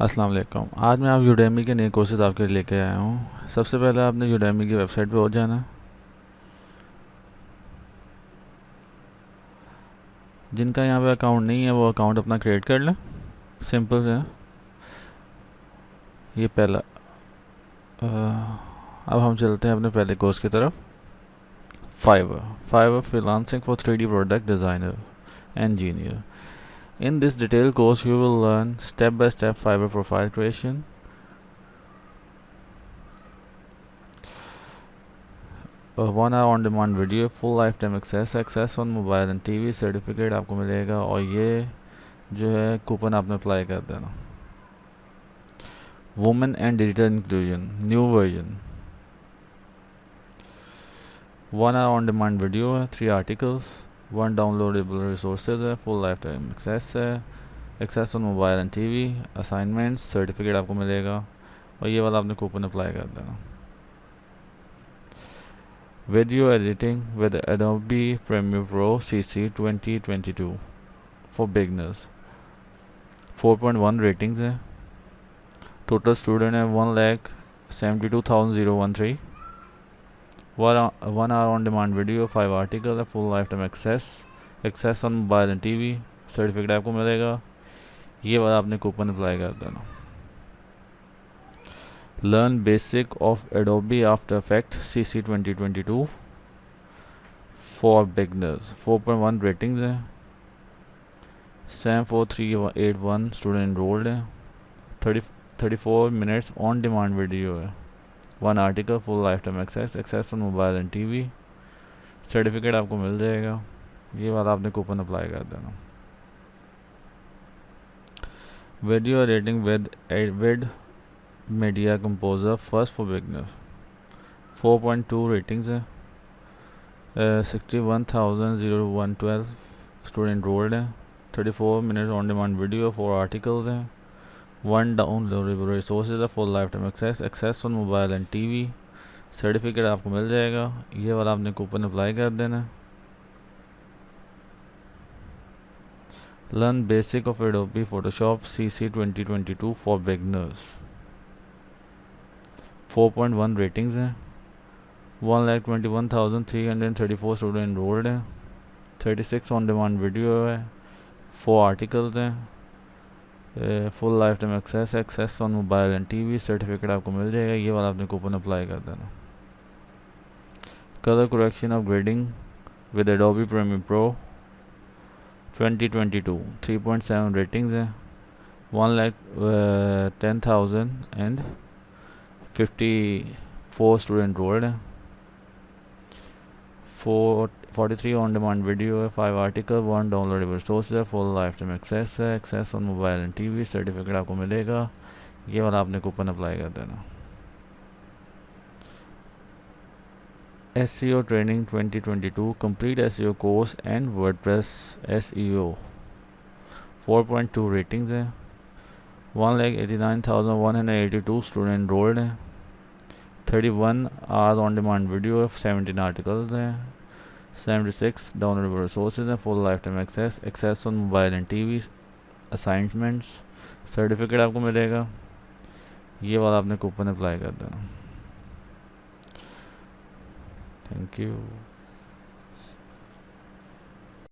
अस्सलाम वालेकुम। आज मैं आप यूडेमी के नए कोर्सेज आपके लिए लेके आया हूँ। सबसे पहले आपने यूडेमी की वेबसाइट पे हो जाना है। जिनका यहाँ पे अकाउंट नहीं है वो अकाउंट अपना क्रिएट कर लें, सिंपल है। ये पहला अब हम चलते हैं अपने पहले कोर्स की तरफ। Fiverr freelancing for 3D product designer engineer. In this detailed course you will learn step by step Fiverr profile creation, 1 hour on demand video, full lifetime access on mobile and TV, certificate आपको मिलेगा। और ये जो है coupon आपने apply कर देना। Women and digital inclusion new version, 1 hour on demand video है, 3 आर्टिकल्स, 1 डाउनलोडेबल रिसोर्सेज है, full life time access on mobile and TV, assignments, certificate आपको मिलेगा। और ये वाला आपने कूपन अप्लाई कर देना। Video editing with Adobe Premiere Pro CC 2022 for beginners, 4.1 ratings है। टोटल स्टूडेंट है 1,72,013। 1 hour on demand video, 5 article है, full life time access on mobile and TV, certificate आपको मिलेगा। ये वाला आपने कूपन अप्लाई कर देना। Learn basic of Adobe after effects CC 2022 for beginners, 4.1 ratings है। 74381 स्टूडेंट एनरोल्ड है। 34 मिनट्स ऑन डिमांड वीडियो है, 1 article, full life time access on mobile and TV, certificate आपको मिल जाएगा। ये वाला आपने कूपन अप्लाई कर देना। Video editing with media composer first for beginner, 4.2 ratings है। 61,012 स्टूडेंट एनरोल्ड है। 34 minutes on demand video, 4 articles हैं, 1 डाउनलोडेबल रिसोर्सेज है, full life time access on mobile and TV, certificate आपको मिल जाएगा। ये वाला आपने कूपन अप्लाई कर देना। Learn basic of Adobe Photoshop CC 2022 for beginners, 4.1 ratings हैं। 1,21,334 स्टूडेंट एनरोल्ड हैं। 36 ऑन डिमांड वीडियो है, 4 आर्टिकल्स हैं, full life time access on mobile and TV, certificate आपको मिल जाएगा। ये वाला आपने कूपन अप्लाई कर देना। Colour correction of grading with Adobe Premiere Pro 2022, 3.7 ratings हैं। 1,10,054 स्टूडेंट एनरोल्ड हैं। 43 ऑन डिमांड वीडियो है, 5 आर्टिकल, 1 डाउनलोडेबल सोर्स है, full life time access on mobile and TV, certificate आपको मिलेगा। ये वाला आपने कूपन अप्लाई कर देना। SEO training 2022 complete SEO course and WordPress SEO, 4.2 ratings है। 1,89,182 स्टूडेंट एनरोल्ड हैं। 31 आवर्स ऑन डिमांड वीडियो है, 17 आर्टिकल्स हैं, 76 डाउनलोडेबल रिसोर्सेज हैं, full life time access on mobile and TV, assignments, certificate आपको मिलेगा। ये वाला आपने कूपन अप्लाई कर देना। Thank you.